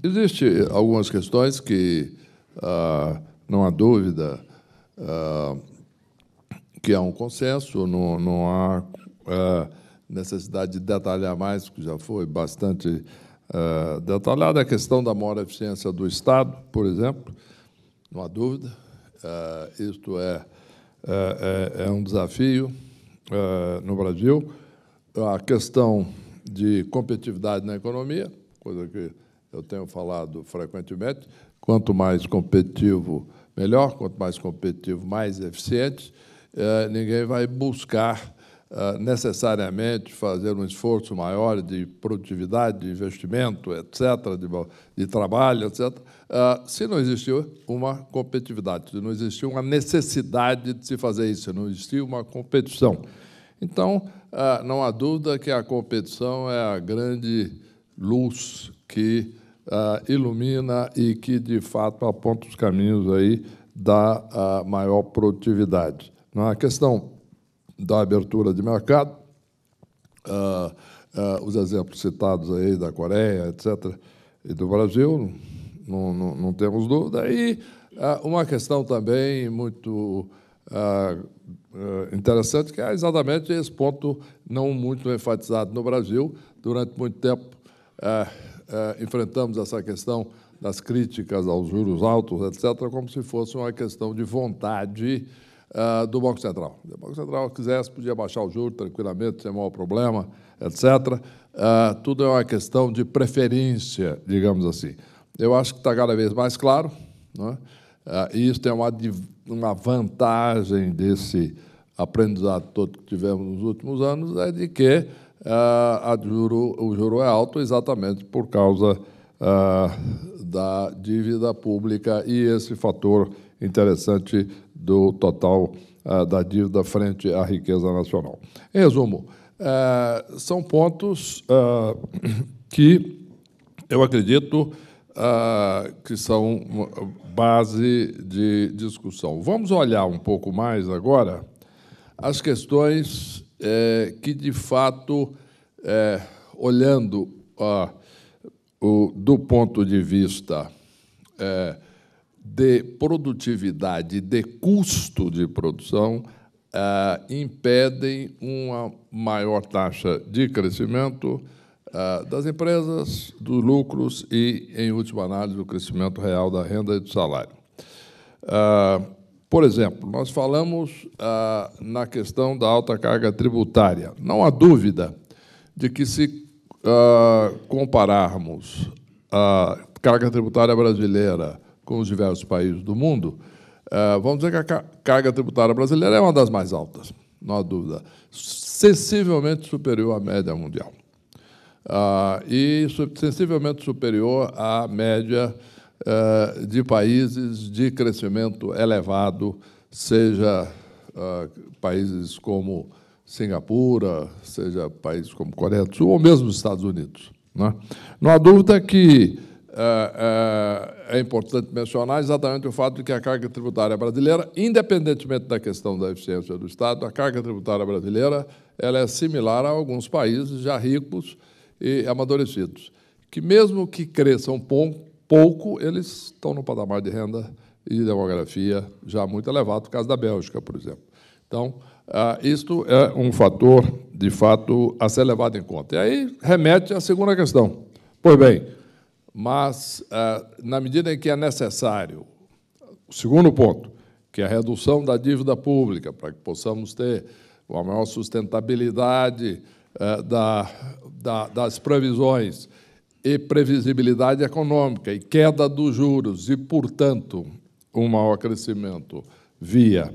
Existem algumas questões que não há dúvida que há um consenso, não há necessidade de detalhar mais, porque já foi bastante detalhada. A questão da maior eficiência do Estado, por exemplo, não há dúvida. Isto é um desafio no Brasil. A questão de competitividade na economia, coisa que eu tenho falado frequentemente, quanto mais competitivo, melhor, quanto mais competitivo, mais eficiente. Ninguém vai buscar necessariamente fazer um esforço maior de produtividade, de investimento, etc., de trabalho, etc., se não existiu uma competitividade, se não existiu uma necessidade de se fazer isso, se não existiu uma competição. Então, não há dúvida que a competição é a grande luz que ilumina e que, de fato, aponta os caminhos aí da maior produtividade. Na questão da abertura de mercado, os exemplos citados aí da Coreia, etc., e do Brasil, não temos dúvida. E uma questão também muito interessante, que é exatamente esse ponto não muito enfatizado no Brasil. Durante muito tempo, enfrentamos essa questão das críticas aos juros altos, etc., como se fosse uma questão de vontade do Banco Central. Se o Banco Central quisesse, podia baixar o juro tranquilamente, sem maior problema, etc. Tudo é uma questão de preferência, digamos assim. Eu acho que está cada vez mais claro, né? E isso tem uma vantagem desse aprendizado todo que tivemos nos últimos anos, é de que o juro é alto exatamente por causa da dívida pública e esse fator interessante do total da dívida frente à riqueza nacional. Em resumo, são pontos que eu acredito que são base de discussão. Vamos olhar um pouco mais agora as questões que, de fato, olhando do ponto de vista de produtividade, de custo de produção, impedem uma maior taxa de crescimento das empresas, dos lucros e, em última análise, do crescimento real da renda e do salário. Por exemplo, nós falamos na questão da alta carga tributária. Não há dúvida de que, se compararmos a carga tributária brasileira com os diversos países do mundo, vamos dizer que a carga tributária brasileira é uma das mais altas, não há dúvida, sensivelmente superior à média mundial. E sensivelmente superior à média de países de crescimento elevado, seja países como Singapura, seja países como Coreia do Sul, ou mesmo os Estados Unidos, né? Não há dúvida que é importante mencionar exatamente o fato de que a carga tributária brasileira, independentemente da questão da eficiência do Estado, a carga tributária brasileira ela é similar a alguns países já ricos e amadurecidos, que, mesmo que cresçam pouco, eles estão no patamar de renda e demografia já muito elevado, no caso da Bélgica, por exemplo. Então, isto é um fator, de fato, a ser levado em conta. E aí remete à segunda questão. Pois bem, mas, na medida em que é necessário, o segundo ponto, que é a redução da dívida pública, para que possamos ter uma maior sustentabilidade das previsões e previsibilidade econômica e queda dos juros e, portanto, um maior crescimento via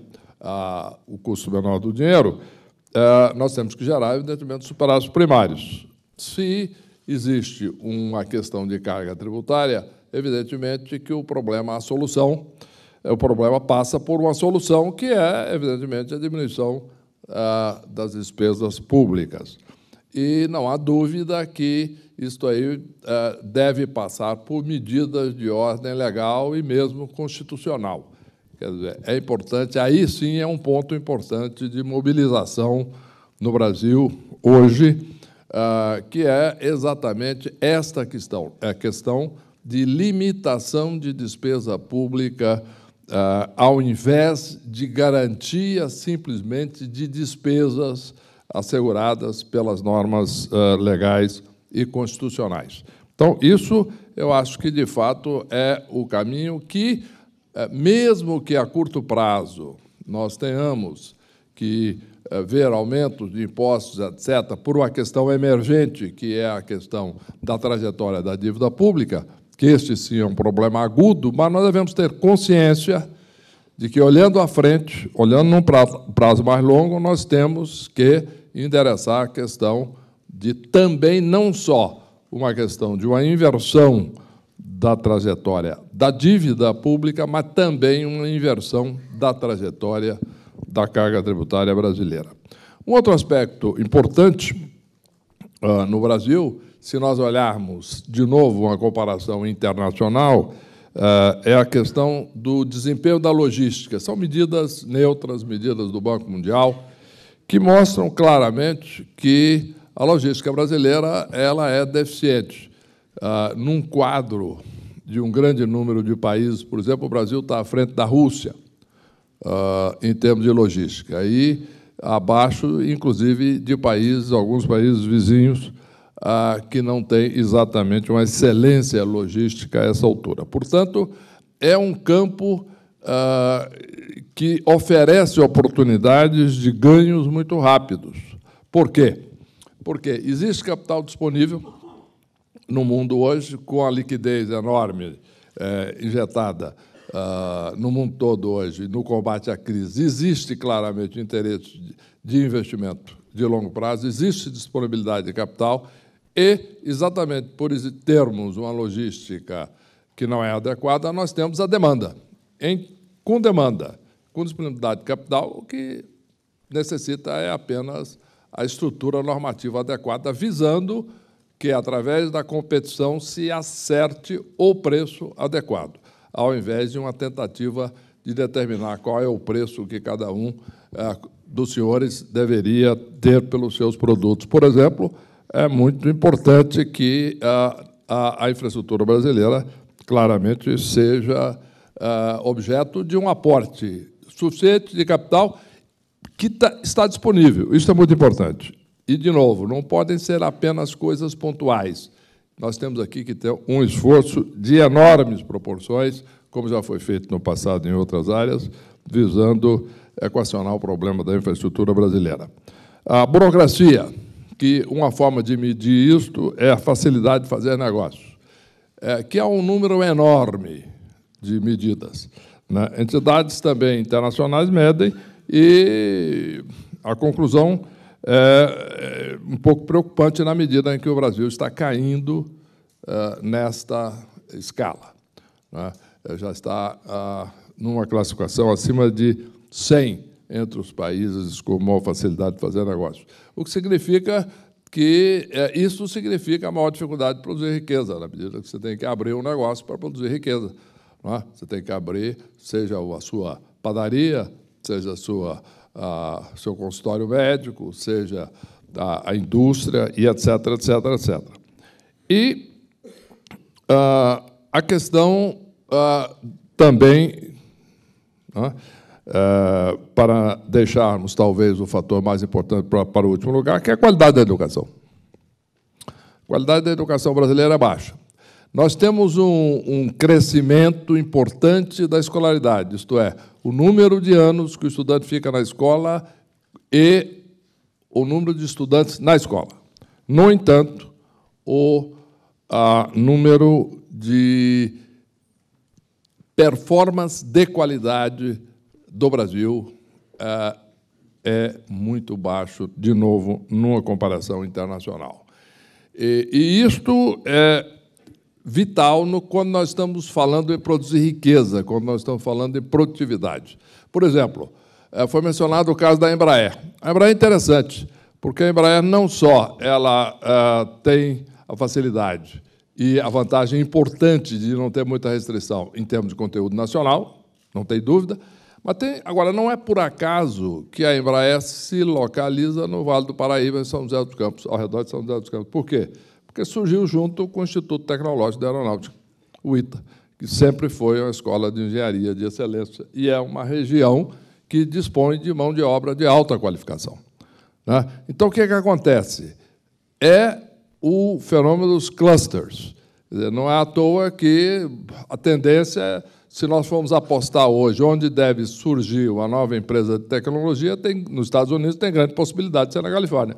o custo menor do dinheiro, nós temos que gerar, evidentemente, superávit primários. Se existe uma questão de carga tributária, evidentemente que o problema passa por uma solução que é, evidentemente, a diminuição das despesas públicas. E não há dúvida que isto aí deve passar por medidas de ordem legal e mesmo constitucional. Quer dizer, é importante, aí sim é um ponto importante de mobilização no Brasil hoje, que é exatamente esta questão, é a questão de limitação de despesa pública, ao invés de garantia simplesmente de despesas asseguradas pelas normas legais e constitucionais. Então, isso eu acho que, de fato, é o caminho que, mesmo que a curto prazo nós tenhamos que ver aumentos de impostos, etc., por uma questão emergente, que é a questão da trajetória da dívida pública, que este sim é um problema agudo, mas nós devemos ter consciência de que, olhando à frente, olhando num prazo mais longo, nós temos que endereçar a questão de também não só uma questão de uma inversão da trajetória da dívida pública, mas também uma inversão da trajetória da carga tributária brasileira. Um outro aspecto importante no Brasil, se nós olharmos de novo uma comparação internacional, é a questão do desempenho da logística. São medidas neutras, medidas do Banco Mundial, que mostram claramente que a logística brasileira ela é deficiente. Num quadro de um grande número de países, por exemplo, o Brasil está à frente da Rússia, em termos de logística, e abaixo, inclusive, de países, alguns países vizinhos, que não têm exatamente uma excelência logística a essa altura. Portanto, é um campo que oferece oportunidades de ganhos muito rápidos. Por quê? Porque existe capital disponível no mundo hoje, com a liquidez enorme injetada no mundo todo hoje, no combate à crise. Existe claramente interesse de investimento de longo prazo, existe disponibilidade de capital e, exatamente por termos uma logística que não é adequada, nós temos a demanda. Com demanda, com disponibilidade de capital, o que necessita é apenas a estrutura normativa adequada, visando que, através da competição, se acerte o preço adequado, ao invés de uma tentativa de determinar qual é o preço que cada um dos senhores deveria ter pelos seus produtos. Por exemplo, é muito importante que a infraestrutura brasileira claramente seja objeto de um aporte suficiente de capital que está disponível. Isso é muito importante. E, de novo, não podem ser apenas coisas pontuais. Nós temos aqui que ter um esforço de enormes proporções, como já foi feito no passado em outras áreas, visando equacionar o problema da infraestrutura brasileira. A burocracia, que uma forma de medir isto é a facilidade de fazer negócios, que é um número enorme de medidas, né? Entidades também internacionais medem, e a conclusão é um pouco preocupante na medida em que o Brasil está caindo nesta escala, né? Já está numa classificação acima de 100 entre os países com maior facilidade de fazer negócios. O que significa que isso significa a maior dificuldade de produzir riqueza, na medida que você tem que abrir um negócio para produzir riqueza, não é? Você tem que abrir, seja a sua padaria, seja seu consultório médico, seja a indústria, e etc., etc., etc. E a questão também, para deixarmos, talvez, o fator mais importante para o último lugar, que é a qualidade da educação. A qualidade da educação brasileira é baixa. Nós temos um crescimento importante da escolaridade, isto é, o número de anos que o estudante fica na escola e o número de estudantes na escola. No entanto, o número de performance de qualidade do Brasil é muito baixo, de novo, numa comparação internacional. E isto é vital quando nós estamos falando em produzir riqueza, quando nós estamos falando em produtividade. Por exemplo, foi mencionado o caso da Embraer. A Embraer é interessante, porque a Embraer não só tem a facilidade e a vantagem importante de não ter muita restrição em termos de conteúdo nacional, não tem dúvida, mas agora, não é por acaso que a Embraer se localiza no Vale do Paraíba, em São José dos Campos, ao redor de São José dos Campos. Por quê? Porque surgiu junto com o Instituto Tecnológico da Aeronáutica. o ITA, que sempre foi uma escola de engenharia de excelência, e é uma região que dispõe de mão de obra de alta qualificação, né? Então, o que acontece? É o fenômeno dos clusters. Quer dizer, não é à toa que a tendência é, se nós formos apostar hoje onde deve surgir uma nova empresa de tecnologia, nos Estados Unidos tem grande possibilidade de ser na Califórnia.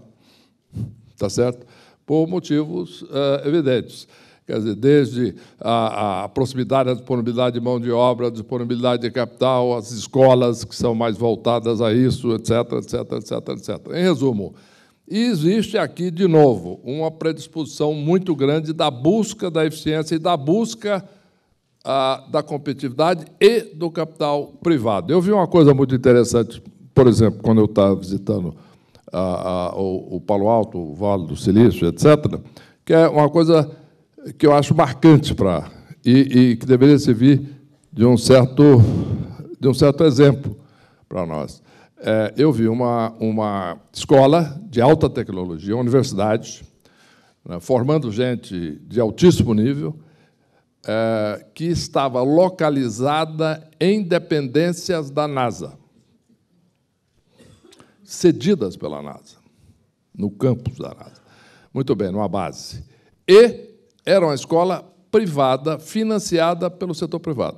Está certo? Por motivos evidentes. Quer dizer, desde a proximidade, a disponibilidade de mão de obra, a disponibilidade de capital, as escolas que são mais voltadas a isso, etc., etc., etc., etc. Em resumo, existe aqui, de novo, uma predisposição muito grande da busca da eficiência e da busca da competitividade e do capital privado. Eu vi uma coisa muito interessante, por exemplo, quando eu estava visitando o Palo Alto, o Vale do Silício, etc., que é uma coisa que eu acho marcante e que deveria servir de um certo exemplo para nós. Eu vi uma escola de alta tecnologia, uma universidade, né, formando gente de altíssimo nível, que estava localizada em dependências da NASA, cedidas pela NASA, no campus da NASA. Muito bem, numa base. E era uma escola privada, financiada pelo setor privado,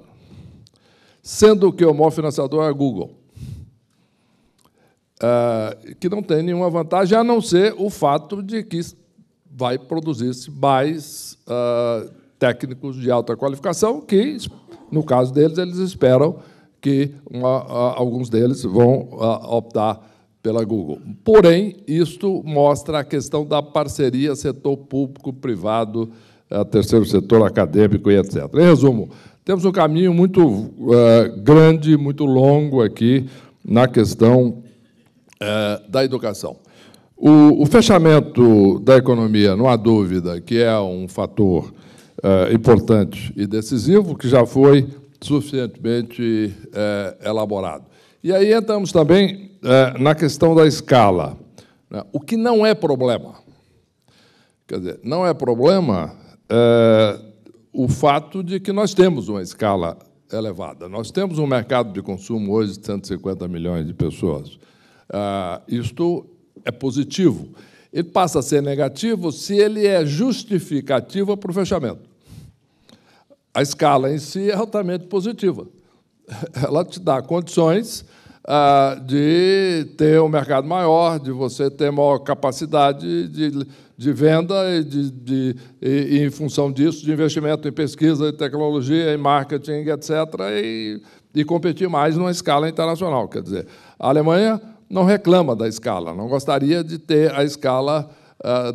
sendo que o maior financiador é a Google, que não tem nenhuma vantagem, a não ser o fato de que vai produzir-se mais técnicos de alta qualificação, que, no caso deles, eles esperam que alguns deles vão optar pela Google. Porém, isto mostra a questão da parceria setor público-privado, terceiro setor acadêmico e etc. Em resumo, temos um caminho muito grande, muito longo aqui na questão da educação. O fechamento da economia, não há dúvida que é um fator importante e decisivo, que já foi suficientemente elaborado. E aí entramos também na questão da escala, né? O que não é problema. Quer dizer, não é problema o fato de que nós temos uma escala elevada. Nós temos um mercado de consumo hoje de 150 milhões de pessoas. Isto é positivo. Ele passa a ser negativo se ele é justificativa para o fechamento. A escala em si é altamente positiva. Ela te dá condições de ter um mercado maior, de você ter maior capacidade de venda e, em função disso, de investimento em pesquisa, em tecnologia, em marketing, etc., e competir mais numa escala internacional. Quer dizer, a Alemanha não reclama da escala, não gostaria de ter a escala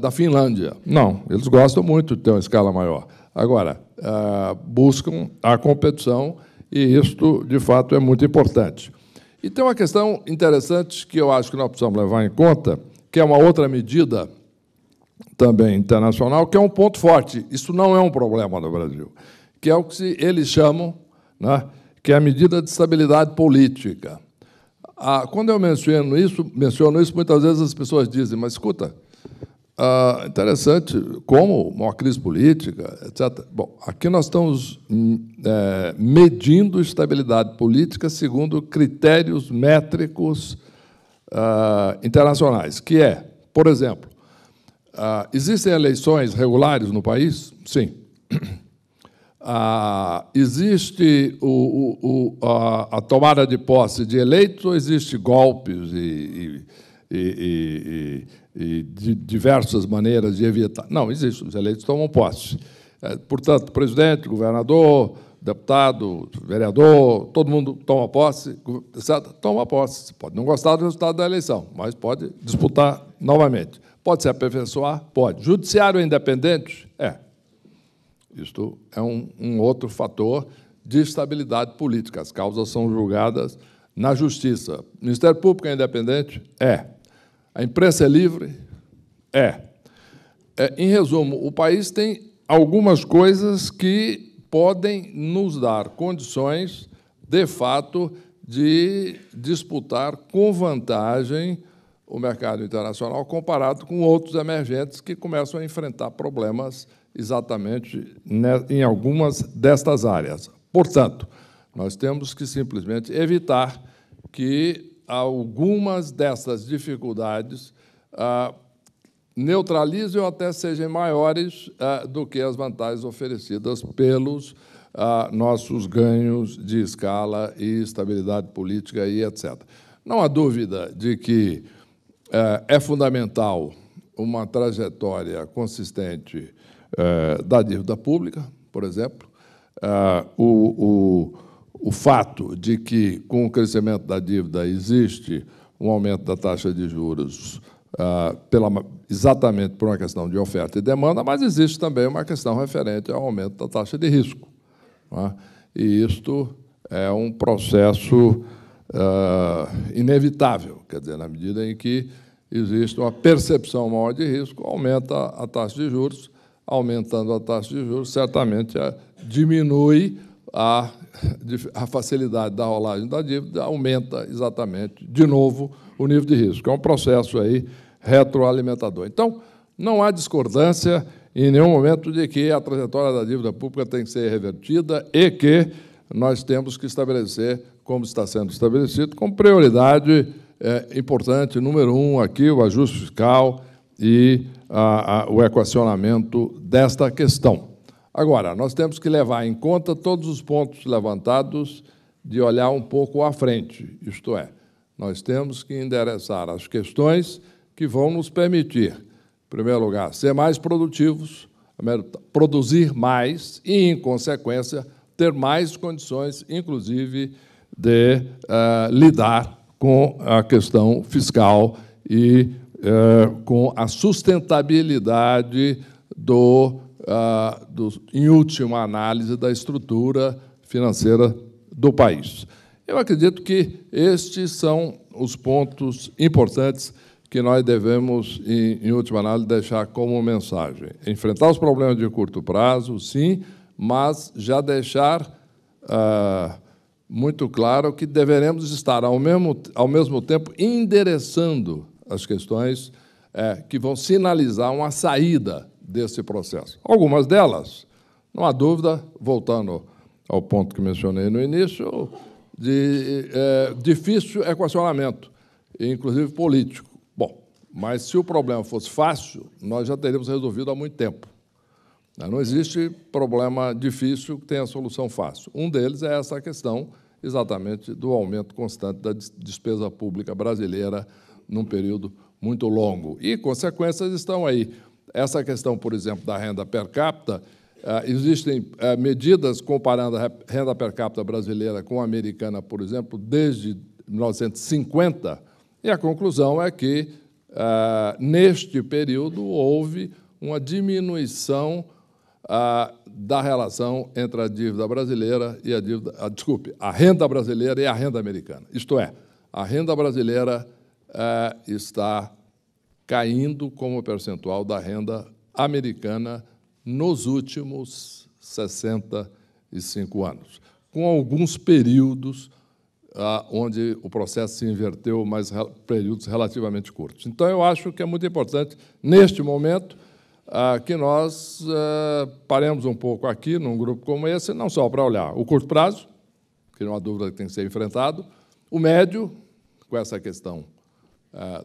da Finlândia. Não, eles gostam muito de ter uma escala maior. Agora, buscam a competição, e isto, de fato, é muito importante. E tem uma questão interessante que eu acho que nós precisamos levar em conta, que é uma outra medida também internacional, que é um ponto forte. Isso não é um problema no Brasil, que é o que eles chamam, né, que é a medida de estabilidade política. Quando eu menciono isso, muitas vezes as pessoas dizem, mas, escuta, interessante, como uma crise política, etc. Bom, aqui nós estamos medindo estabilidade política segundo critérios métricos internacionais, que é, por exemplo, existem eleições regulares no país? Sim. Existe a tomada de posse de eleitos ou existe golpes e de diversas maneiras de evitar? Não, existe. Os eleitos tomam posse. Portanto, presidente, governador, deputado, vereador, todo mundo toma posse, certo? Toma posse. Você pode não gostar do resultado da eleição, mas pode disputar novamente. Pode se aperfeiçoar? Pode. Judiciário independente? É. Isto é um outro fator de estabilidade política. As causas são julgadas na justiça. O Ministério Público é independente? É. A imprensa é livre? É. Em resumo, o país tem algumas coisas que podem nos dar condições, de fato, de disputar com vantagem o mercado internacional comparado com outros emergentes que começam a enfrentar problemas exatamente em algumas destas áreas. Portanto, nós temos que simplesmente evitar que algumas dessas dificuldades neutralizem ou até sejam maiores do que as vantagens oferecidas pelos nossos ganhos de escala e estabilidade política e etc. Não há dúvida de que é fundamental uma trajetória consistente da dívida pública, por exemplo. O fato de que, com o crescimento da dívida, existe um aumento da taxa de juros exatamente por uma questão de oferta e demanda, mas existe também uma questão referente ao aumento da taxa de risco. E isto é um processo inevitável, quer dizer, na medida em que existe uma percepção maior de risco, aumenta a taxa de juros. Aumentando a taxa de juros, certamente diminui a facilidade da rolagem da dívida, aumenta exatamente, de novo, o nível de risco. É um processo aí retroalimentador. Então, não há discordância em nenhum momento de que a trajetória da dívida pública tem que ser revertida e que nós temos que estabelecer, como está sendo estabelecido, como prioridade importante, número 1, aqui, o ajuste fiscal e o equacionamento desta questão. Agora, nós temos que levar em conta todos os pontos levantados de olhar um pouco à frente, isto é, nós temos que endereçar as questões que vão nos permitir, em primeiro lugar, ser mais produtivos, produzir mais e, em consequência, ter mais condições, inclusive, de lidar com a questão fiscal e com a sustentabilidade em última análise, da estrutura financeira do país. Eu acredito que estes são os pontos importantes que nós devemos, em última análise, deixar como mensagem. Enfrentar os problemas de curto prazo, sim, mas já deixar muito claro que deveremos estar, ao mesmo tempo, endereçando as questões que vão sinalizar uma saída desse processo. Algumas delas, não há dúvida, voltando ao ponto que mencionei no início, de difícil equacionamento, inclusive político. Bom, mas se o problema fosse fácil, nós já teríamos resolvido há muito tempo. Não existe problema difícil que tenha solução fácil. Um deles é essa questão, exatamente, do aumento constante da despesa pública brasileira num período muito longo. E consequências estão aí. Essa questão, por exemplo, da renda per capita, existem medidas comparando a renda per capita brasileira com a americana, por exemplo, desde 1950, e a conclusão é que, neste período, houve uma diminuição da relação entre a dívida brasileira e a renda brasileira e a renda americana. Isto é, a renda brasileira está caindo como percentual da renda americana nos últimos 65 anos, com alguns períodos onde o processo se inverteu, mas períodos relativamente curtos. Então, eu acho que é muito importante, neste momento, que nós paremos um pouco aqui, num grupo como esse, não só para olhar o curto prazo, que não há dúvida que tem que ser enfrentado, o médio, com essa questão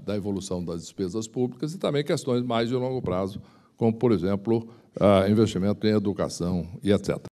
da evolução das despesas públicas, e também questões mais de longo prazo, como, por exemplo, investimento em educação e etc.